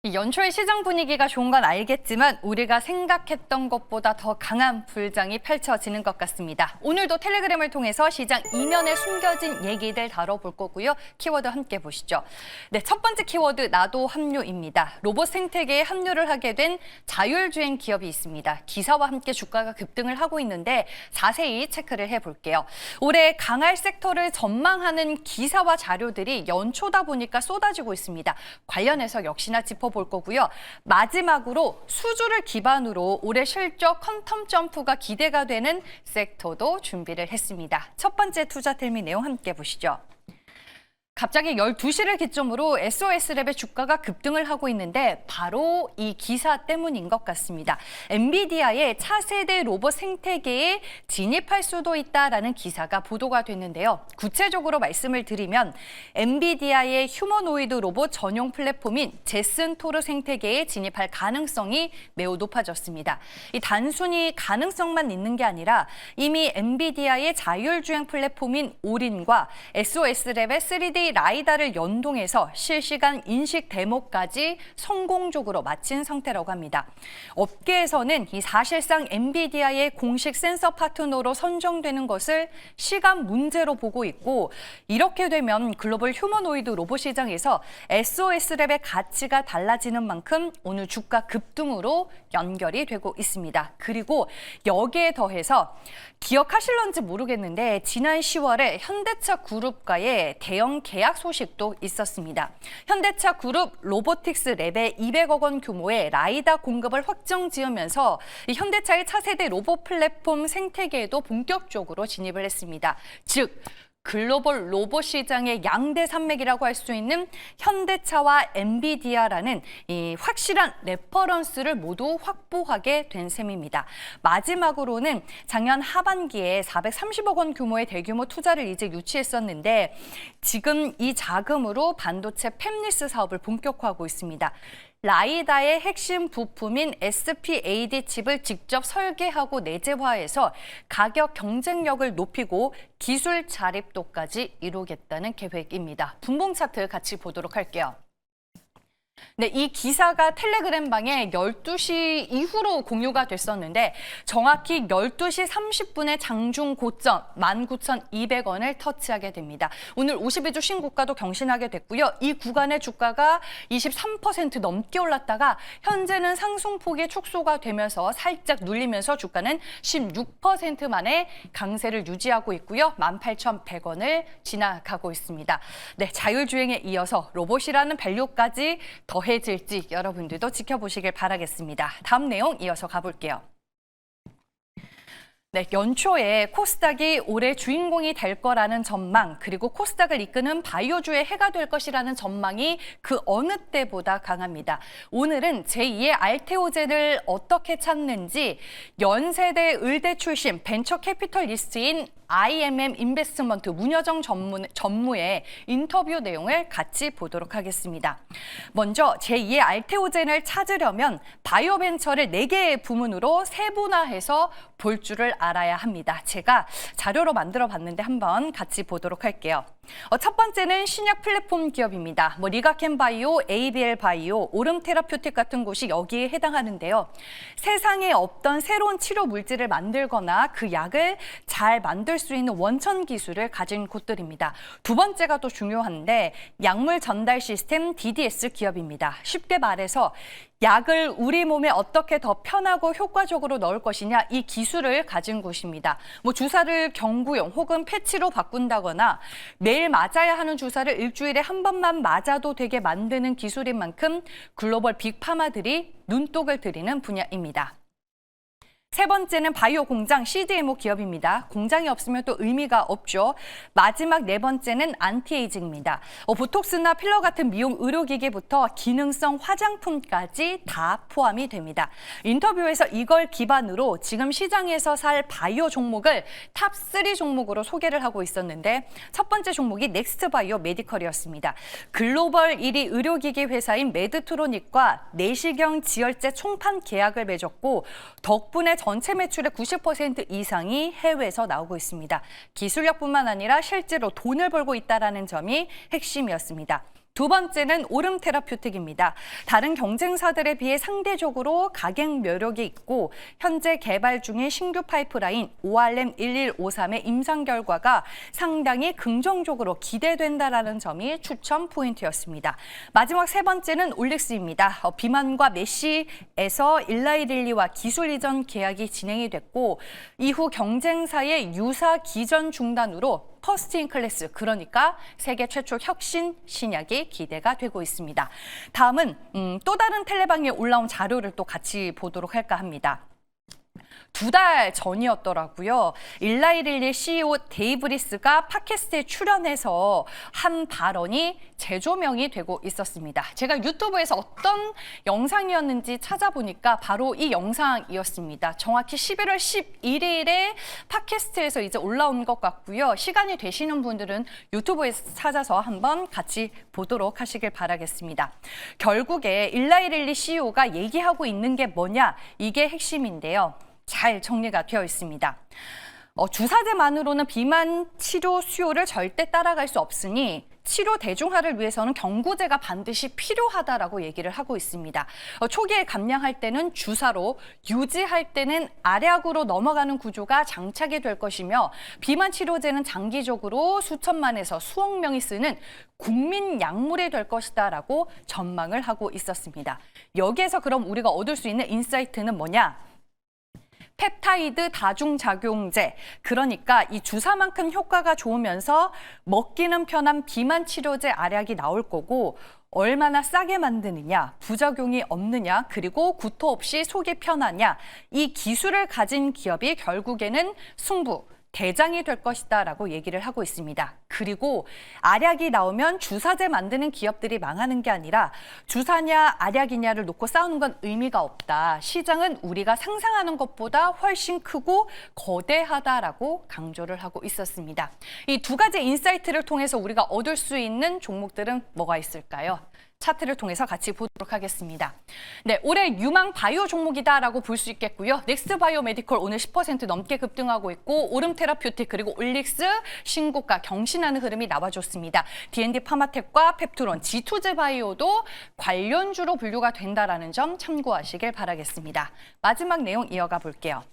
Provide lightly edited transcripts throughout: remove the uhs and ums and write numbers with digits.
이 연초의 시장 분위기가 좋은 건 알겠지만 우리가 생각했던 것보다 더 강한 불장이 펼쳐지는 것 같습니다. 오늘도 텔레그램을 통해서 시장 이면에 숨겨진 얘기들 다뤄볼 거고요. 키워드 함께 보시죠. 네, 첫 번째 키워드 나도 합류입니다. 로봇 생태계에 합류를 하게 된 자율주행 기업이 있습니다. 기사와 함께 주가가 급등을 하고 있는데 자세히 체크를 해볼게요. 올해 강할 섹터를 전망하는 기사와 자료들이 연초다 보니까 쏟아지고 있습니다. 관련해서 역시나 짚어볼 거고요. 마지막으로 수주를 기반으로 올해 실적 퀀텀 점프가 기대가 되는 섹터도 준비를 했습니다. 첫 번째 투자 텔미 내용 함께 보시죠. 갑자기 12시를 기점으로 SOS랩의 주가가 급등을 하고 있는데 바로 이 기사 때문인 것 같습니다. 엔비디아의 차세대 로봇 생태계에 진입할 수도 있다라는 기사가 보도가 됐는데요. 구체적으로 말씀을 드리면 엔비디아의 휴머노이드 로봇 전용 플랫폼인 제슨 토르 생태계에 진입할 가능성이 매우 높아졌습니다. 이 단순히 가능성만 있는 게 아니라 이미 엔비디아의 자율주행 플랫폼인 오린과 SOS랩의 3D 라이다를 연동해서 실시간 인식 데모까지 성공적으로 마친 상태라고 합니다. 업계에서는 이 사실상 엔비디아의 공식 센서 파트너로 선정되는 것을 시간 문제로 보고 있고 이렇게 되면 글로벌 휴머노이드 로봇 시장에서 SOS랩의 가치가 달라지는 만큼 오늘 주가 급등으로 연결이 되고 있습니다. 그리고 여기에 더해서 기억하실런지 모르겠는데 지난 10월에 현대차 그룹과의 대형 계약 소식도 있었습니다. 현대차 그룹 로보틱스 랩에 200억 원 규모의 라이다 공급을 확정 지으면서 현대차의 차세대 로봇 플랫폼 생태계에도 본격적으로 진입을 했습니다. 즉 글로벌 로봇 시장의 양대 산맥이라고 할 수 있는 현대차와 엔비디아라는 이 확실한 레퍼런스를 모두 확보하게 된 셈입니다. 마지막으로는 작년 하반기에 430억 원 규모의 대규모 투자를 이제 유치했었는데 지금 이 자금으로 반도체 팹리스 사업을 본격화하고 있습니다. 라이다의 핵심 부품인 SPAD 칩을 직접 설계하고 내재화해서 가격 경쟁력을 높이고 기술 자립도까지 이루겠다는 계획입니다. 분봉 차트 같이 보도록 할게요. 네, 이 기사가 텔레그램 방에 12시 이후로 공유가 됐었는데 정확히 12시 30분에 장중 고점 19,200원을 터치하게 됩니다. 오늘 52주 신고가도 경신하게 됐고요. 이 구간의 주가가 23% 넘게 올랐다가 현재는 상승폭이 축소가 되면서 살짝 눌리면서 주가는 16% 만에 강세를 유지하고 있고요. 18,100원을 지나가고 있습니다. 네, 자율주행에 이어서 로봇이라는 밸류까지 더해질지 여러분들도 지켜보시길 바라겠습니다. 다음 내용 이어서 가볼게요. 네, 연초에 코스닥이 올해 주인공이 될 거라는 전망, 그리고 코스닥을 이끄는 바이오주의 해가 될 것이라는 전망이 그 어느 때보다 강합니다. 오늘은 제2의 알테오젠을 어떻게 찾는지 연세대 의대 출신 벤처 캐피털리스트인 IMM 인베스트먼트 문여정 전무의 인터뷰 내용을 같이 보도록 하겠습니다. 먼저 제2의 알테오젠을 찾으려면 바이오벤처를 4개의 부문으로 세분화해서 볼 줄을 알아야 합니다. 제가 자료로 만들어 봤는데 한번 같이 보도록 할게요. 첫 번째는 신약 플랫폼 기업입니다. 리가켄바이오, ABL 바이오, 오름 테라퓨틱 같은 곳이 여기에 해당하는데요. 세상에 없던 새로운 치료 물질을 만들거나 그 약을 잘 만들 수 있는 원천 기술을 가진 곳들입니다. 두 번째가 또 중요한데 약물 전달 시스템 DDS 기업입니다. 쉽게 말해서 약을 우리 몸에 어떻게 더 편하고 효과적으로 넣을 것이냐 이 기술을 가진 곳입니다. 주사를 경구용 혹은 패치로 바꾼다거나 매일 맞아야 하는 주사를 일주일에 한 번만 맞아도 되게 만드는 기술인 만큼 글로벌 빅파마들이 눈독을 들이는 분야입니다. 세 번째는 바이오 공장 CDMO 기업입니다. 공장이 없으면 또 의미가 없죠. 마지막 네 번째는 안티에이징입니다. 보톡스나 필러 같은 미용 의료기기부터 기능성 화장품까지 다 포함이 됩니다. 인터뷰에서 이걸 기반으로 지금 시장에서 살 바이오 종목을 탑3 종목으로 소개를 하고 있었는데 첫 번째 종목이 넥스트 바이오 메디컬이었습니다. 글로벌 1위 의료기기 회사인 메드트로닉과 내시경 지혈제 총판 계약을 맺었고 덕분에 전체 매출의 90% 이상이 해외에서 나오고 있습니다. 기술력뿐만 아니라 실제로 돈을 벌고 있다는 점이 핵심이었습니다. 두 번째는 오름 테라퓨틱입니다. 다른 경쟁사들에 비해 상대적으로 가격 여력이 있고 현재 개발 중인 신규 파이프라인 ORM1153의 임상 결과가 상당히 긍정적으로 기대된다라는 점이 추천 포인트였습니다. 마지막 세 번째는 올릭스입니다. 비만과 메시에서 일라이릴리와 기술 이전 계약이 진행이 됐고 이후 경쟁사의 유사 기전 중단으로 퍼스트 인 클래스, 그러니까 세계 최초 혁신 신약이 기대가 되고 있습니다. 다음은 또 다른 텔레방에 올라온 자료를 또 같이 보도록 할까 합니다. 2달 전이었더라고요. 일라이릴리 CEO 데이브 리스가 팟캐스트에 출연해서 한 발언이 재조명이 되고 있었습니다. 제가 유튜브에서 어떤 영상이었는지 찾아보니까 바로 이 영상이었습니다. 정확히 11월 11일에 팟캐스트에서 이제 올라온 것 같고요. 시간이 되시는 분들은 유튜브에서 찾아서 한번 같이 보도록 하시길 바라겠습니다. 결국에 일라이릴리 CEO가 얘기하고 있는 게 뭐냐? 이게 핵심인데요. 잘 정리가 되어 있습니다. 주사제만으로는 비만 치료 수요를 절대 따라갈 수 없으니 치료 대중화를 위해서는 경구제가 반드시 필요하다라고 얘기를 하고 있습니다. 초기에 감량할 때는 주사로, 유지할 때는 알약으로 넘어가는 구조가 장착이 될 것이며 비만 치료제는 장기적으로 수천만에서 수억 명이 쓰는 국민 약물이 될 것이다라고 전망을 하고 있었습니다. 여기에서 그럼 우리가 얻을 수 있는 인사이트는 뭐냐? 펩타이드 다중작용제, 그러니까 이 주사만큼 효과가 좋으면서 먹기는 편한 비만 치료제 알약이 나올 거고 얼마나 싸게 만드느냐, 부작용이 없느냐, 그리고 구토 없이 속이 편하냐, 이 기술을 가진 기업이 결국에는 승부, 대장이 될 것이다라고 얘기를 하고 있습니다. 그리고 알약이 나오면 주사제 만드는 기업들이 망하는 게 아니라 주사냐 알약이냐를 놓고 싸우는 건 의미가 없다. 시장은 우리가 상상하는 것보다 훨씬 크고 거대하다라고 강조를 하고 있었습니다. 이 두 가지 인사이트를 통해서 우리가 얻을 수 있는 종목들은 뭐가 있을까요? 차트를 통해서 같이 보도록 하겠습니다. 네, 올해 유망 바이오 종목이다라고 볼 수 있겠고요. 넥스트 바이오 메디컬 오늘 10% 넘게 급등하고 있고 오름 테라퓨틱 그리고 올릭스 신고가 경신하는 흐름이 나와줬습니다. D&D 파마텍과 펩투론, G2제 바이오도 관련주로 분류가 된다라는 점 참고하시길 바라겠습니다. 마지막 내용 이어가 볼게요.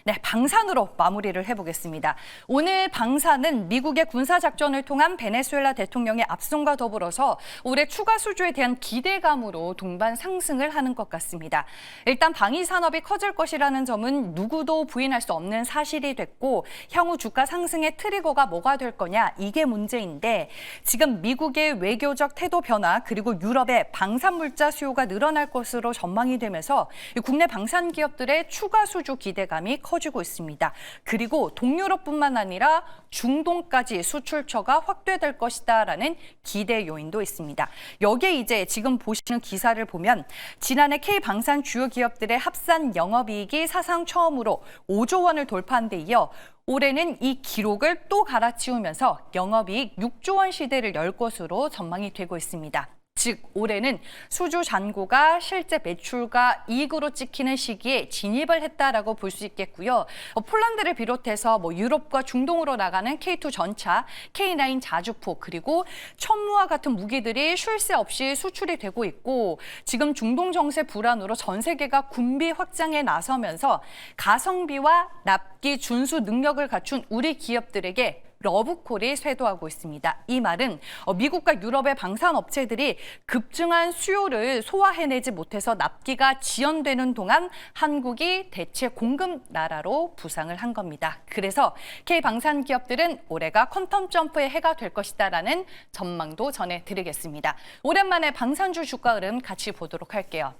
네, 방산으로 마무리를 해보겠습니다. 오늘 방산은 미국의 군사작전을 통한 베네수엘라 대통령의 압송과 더불어서 올해 추가 수주에 대한 기대감으로 동반 상승을 하는 것 같습니다. 일단 방위 산업이 커질 것이라는 점은 누구도 부인할 수 없는 사실이 됐고 향후 주가 상승의 트리거가 뭐가 될 거냐, 이게 문제인데 지금 미국의 외교적 태도 변화 그리고 유럽의 방산물자 수요가 늘어날 것으로 전망이 되면서 국내 방산 기업들의 추가 수주 기대감이 커지고 있습니다. 그리고 동유럽뿐만 아니라 중동까지 수출처가 확대될 것이다라는 기대 요인도 있습니다. 여기에 이제 지금 보시는 기사를 보면 지난해 K방산 주요 기업들의 합산 영업이익이 사상 처음으로 5조 원을 돌파한 데 이어 올해는 이 기록을 또 갈아치우면서 영업이익 6조 원 시대를 열 것으로 전망이 되고 있습니다. 즉 올해는 수주 잔고가 실제 매출과 이익으로 찍히는 시기에 진입을 했다라고 볼 수 있겠고요. 폴란드를 비롯해서 유럽과 중동으로 나가는 K2 전차, K9 자주포 그리고 천무와 같은 무기들이 쉴 새 없이 수출이 되고 있고 지금 중동 정세 불안으로 전 세계가 군비 확장에 나서면서 가성비와 납기 준수 능력을 갖춘 우리 기업들에게 러브콜이 쇄도하고 있습니다. 이 말은 미국과 유럽의 방산업체들이 급증한 수요를 소화해내지 못해서 납기가 지연되는 동안 한국이 대체 공급 나라로 부상을 한 겁니다. 그래서 K방산 기업들은 올해가 퀀텀 점프의 해가 될 것이다라는 전망도 전해드리겠습니다. 오랜만에 방산주 주가 흐름 같이 보도록 할게요.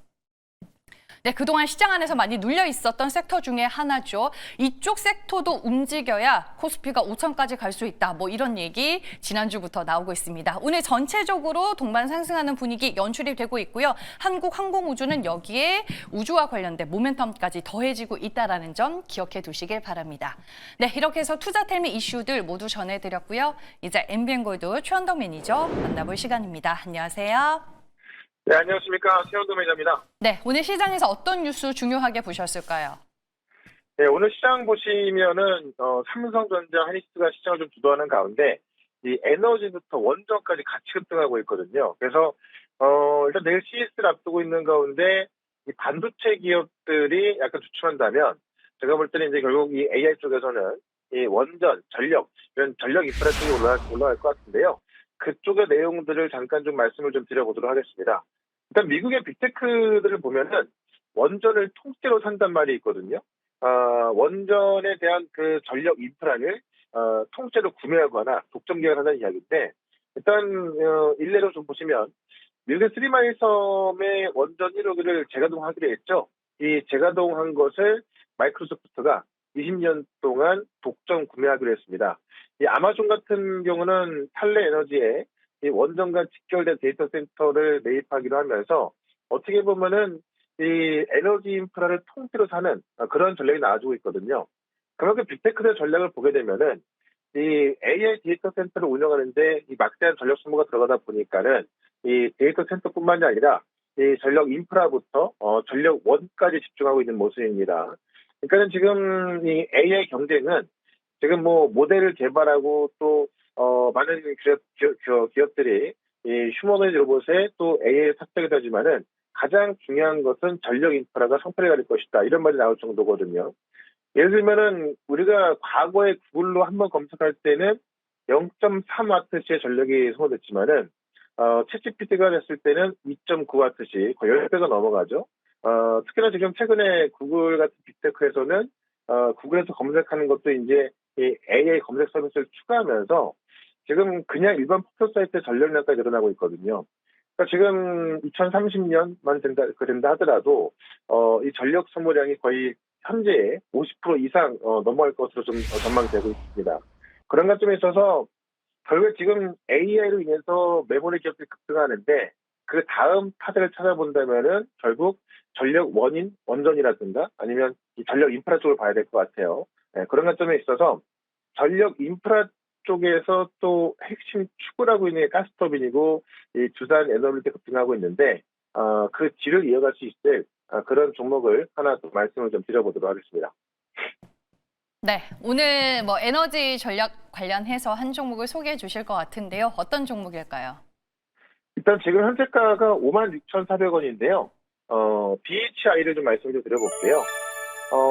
네, 그동안 시장 안에서 많이 눌려 있었던 섹터 중에 하나죠. 이쪽 섹터도 움직여야 코스피가 5천까지 갈 수 있다. 이런 얘기 지난주부터 나오고 있습니다. 오늘 전체적으로 동반 상승하는 분위기 연출이 되고 있고요. 한국항공우주는 여기에 우주와 관련된 모멘텀까지 더해지고 있다는 점 기억해 두시길 바랍니다. 네, 이렇게 해서 투자텔미 이슈들 모두 전해드렸고요. 이제 MBN골드 최현덕 매니저 만나볼 시간입니다. 안녕하세요. 네, 안녕하십니까. 최현도 매니저입니다. 네, 오늘 시장에서 어떤 뉴스 중요하게 보셨을까요? 네, 오늘 시장 보시면은 삼성전자, 하이닉스가 시장을 좀 주도하는 가운데 이 에너지부터 원전까지 같이 급등하고 있거든요. 그래서 일단 내일 CES를 앞두고 있는 가운데 이 반도체 기업들이 약간 주춤한다면 제가 볼 때는 이제 결국 이 AI 쪽에서는 이 원전, 전력, 이런 전력 인프라 쪽이 올라갈 것 같은데요. 그쪽의 내용들을 잠깐 좀 말씀을 좀 드려보도록 하겠습니다. 일단 미국의 빅테크들을 보면은 원전을 통째로 산단 말이 있거든요. 원전에 대한 그 전력 인프라를 통째로 구매하거나 독점 계약하는 이야기인데 일단 일례로 좀 보시면 미국의 쓰리마일 섬의 원전 1호기를 재가동하기로 했죠. 이 재가동한 것을 마이크로소프트가 20년 동안 독점 구매하기로 했습니다. 이 아마존 같은 경우는 탈레 에너지에 이 원전과 직결된 데이터 센터를 매입하기로 하면서 어떻게 보면은 이 에너지 인프라를 통째로 사는 그런 전략이 나와주고 있거든요. 그만큼 빅테크의 전략을 보게 되면은 이 AI 데이터 센터를 운영하는데 이 막대한 전력 소모가 들어가다 보니까는 이 데이터 센터뿐만이 아니라 이 전력 인프라부터 전력원까지 집중하고 있는 모습입니다. 그러니까는 지금 이 AI 경쟁은 지금 뭐 모델을 개발하고 또 많은 기업들이 이 휴머노이드 로봇에 또 AI를 탑재하게 되지만은 가장 중요한 것은 전력 인프라가 성패를 가릴 것이다. 이런 말이 나올 정도거든요. 예를 들면은 우리가 과거에 구글로 한번 검색할 때는 0.3와트시의 전력이 소모됐지만은 챗GPT가 됐을 때는 2.9와트시 거의 10배가 넘어가죠. 특히나 지금 최근에 구글 같은 빅테크에서는 구글에서 검색하는 것도 이제 이 AI 검색 서비스를 추가하면서 지금 그냥 일반 포털 사이트의 전력량까지 늘어나고 있거든요. 그러니까 지금 2030년만 된다 하더라도 이 전력 소모량이 거의 현재의 50% 이상 넘어갈 것으로 좀 전망되고 있습니다. 그런 관점에 있어서 결국 지금 AI로 인해서 메모리 기업들이 급등하는데 그 다음 타자를 찾아본다면은 결국 전력 원전이라든가 아니면 이 전력 인프라 쪽을 봐야 될 것 같아요. 네, 그런 관점에 있어서 전력 인프라 쪽에서 또 핵심 축을 하고 있는 게 가스터빈이고 이 두산 에너빌리티 급등하고 있는데 그 뒤를 이어갈 수 있을 그런 종목을 하나 또 말씀을 좀 드려보도록 하겠습니다. 네, 오늘 뭐 에너지 전략 관련해서 한 종목을 소개해 주실 것 같은데요. 어떤 종목일까요? 일단 지금 현재가가 56,400원인데요. BHI를 좀 말씀을 좀 드려볼게요.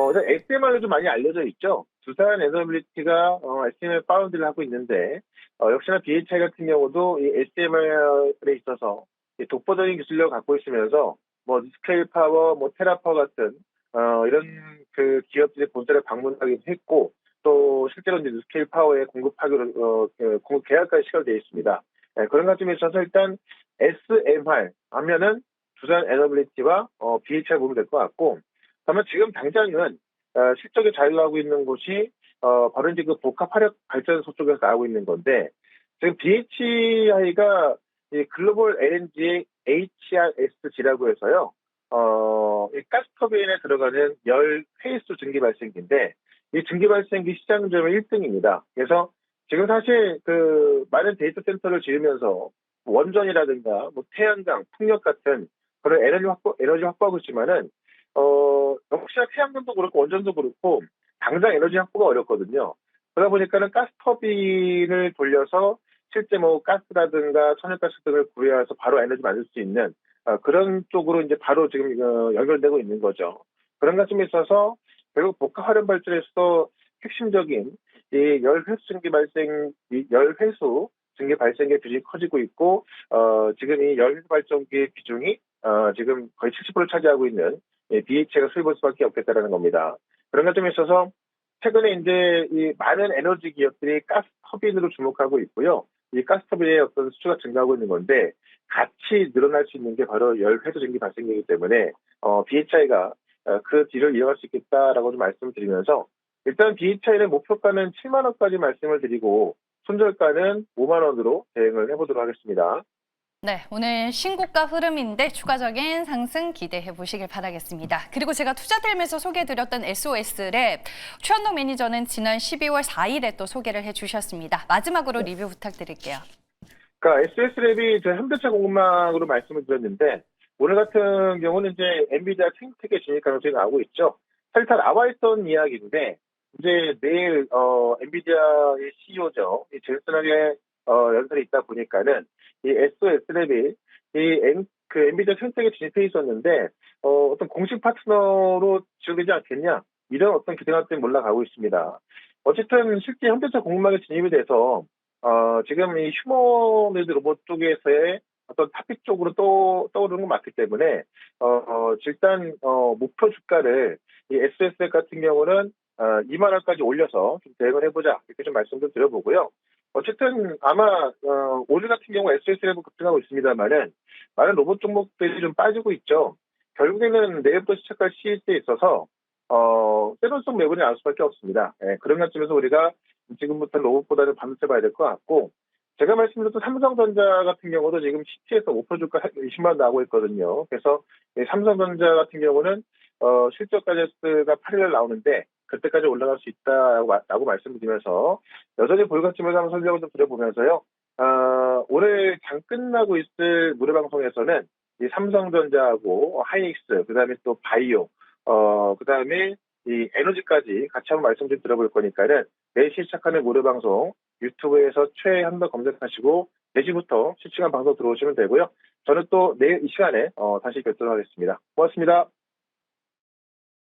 일단 SMR로 좀 많이 알려져 있죠. 두산 에너빌리티가 SMR 파운드를 하고 있는데 역시나 BHI 같은 경우도 이 SMR에 있어서 독보적인 기술력을 갖고 있으면서 뭐 스케일 파워, 뭐 테라파워 같은 이런 그 기업들의 본사를 방문하기도 했고 또 실제로 이제 스케일 파워에 공급하기로 공급 계약까지 시작되어 있습니다. 네, 그런 관점에 있어서 일단 SMR 하면은 두산 에너빌리티와 BHI 보면 될 것 같고. 다만 지금 당장은 실적이 잘 나오고 있는 곳이 바로 이제 그 복합 화력 발전소 쪽에서 나오고 있는 건데 지금 BHI가 글로벌 LNG의 HRSG라고 해서요. 이 가스터빈에 들어가는 열 회수 증기 발생기인데 이 증기 발생기 시장 점유율 1등입니다. 그래서 지금 사실 그 많은 데이터 센터를 지으면서 원전이라든가 뭐 태양광, 풍력 같은 그런 에너지 확보하고 있지만은 역시나 태양광도 그렇고 원전도 그렇고 당장 에너지 확보가 어렵거든요. 그러다 보니까는 가스터빈을 돌려서 실제 뭐 가스라든가 천연가스 등을 구해와서 바로 에너지 만들 수 있는 그런 쪽으로 이제 바로 지금 연결되고 있는 거죠. 그런 관점에 있어서 결국 복합 화력 발전에서 핵심적인 이 열회수 증기 발생의 비중이 커지고 있고 지금 이 열회수 발전기의 비중이 지금 거의 70%를 차지하고 있는 BH가 수입할 수밖에 없겠다라는 겁니다. 그런 관점에 있어서 최근에 이제 이 많은 에너지 기업들이 가스 터빈으로 주목하고 있고요. 이 가스 터빈의 어떤 수주가 증가하고 있는 건데 같이 늘어날 수 있는 게 바로 열회수 증기 발생이기 때문에 BHI가 그 뒤를 이어갈 수 있겠다라고 좀 말씀드리면서 일단 BHI는 목표가는 7만 원까지 말씀을 드리고 손절가는 5만 원으로 대응을 해보도록 하겠습니다. 네, 오늘 신고가 흐름인데 추가적인 상승 기대해 보시길 바라겠습니다. 그리고 제가 투자텔에서 소개해드렸던 SOS랩 최현동 매니저는 지난 12월 4일에 또 소개를 해주셨습니다. 마지막으로 리뷰 부탁드릴게요. 그러니까 SOS랩이 현대차 공급망으로 말씀을 드렸는데 오늘 같은 경우는 이제 엔비디아 생태계 진입 가능성이 나오고 있죠. 사실 다 나와 있던 이야기인데 이제 내일 엔비디아의 CEO죠. 젠슨하게 연설이 있다 보니까는 이 SOS랩이 그 엔비디아 생태계 진입해 있었는데 어떤 공식 파트너로 지정되지 않겠냐 이런 어떤 기대감 때문에 올라가고 있습니다. 어쨌든 실제 현대차 공급망에 진입이 돼서 지금 이 휴머노이드 로봇 쪽에서의 어떤 탑픽 쪽으로 떠오르는 건 맞기 때문에 일단 목표 주가를 이 SSL 같은 경우는 2만 원까지 올려서 좀 대응을 해보자 이렇게 좀 말씀도 드려보고요. 어쨌든 아마 오늘 같은 경우 SSL도 급등하고 있습니다만은 많은 로봇 종목들이 좀 빠지고 있죠. 결국에는 내일부터 시작할 CS에 있어서 세론성 매물이 나올 수밖에 없습니다. 예, 그런 관점에서 우리가 지금부터 로봇보다는 반도체 봐야 될 것 같고 제가 말씀드렸던 삼성전자 같은 경우도 지금 시티에서 5% 주가 20만 원 나오고 있거든요. 그래서 삼성전자 같은 경우는 실적 가이던스가 8일날 나오는데 그때까지 올라갈 수 있다라고 말씀드리면서 여전히 볼가침을 한번 설명을 좀 드려보면서요. 올해 장 끝나고 있을 무료방송에서는 이 삼성전자하고 하이닉스, 그다음에 또 바이오, 그다음에 이 에너지까지 같이 한번 말씀 좀 드려볼 거니까는 4시 시작하는 무료방송 유튜브에서 최현덕 검색하시고 4시부터 실시간 방송 들어오시면 되고요. 저는 또 내일 이 시간에 다시 뵙도록 하겠습니다. 고맙습니다.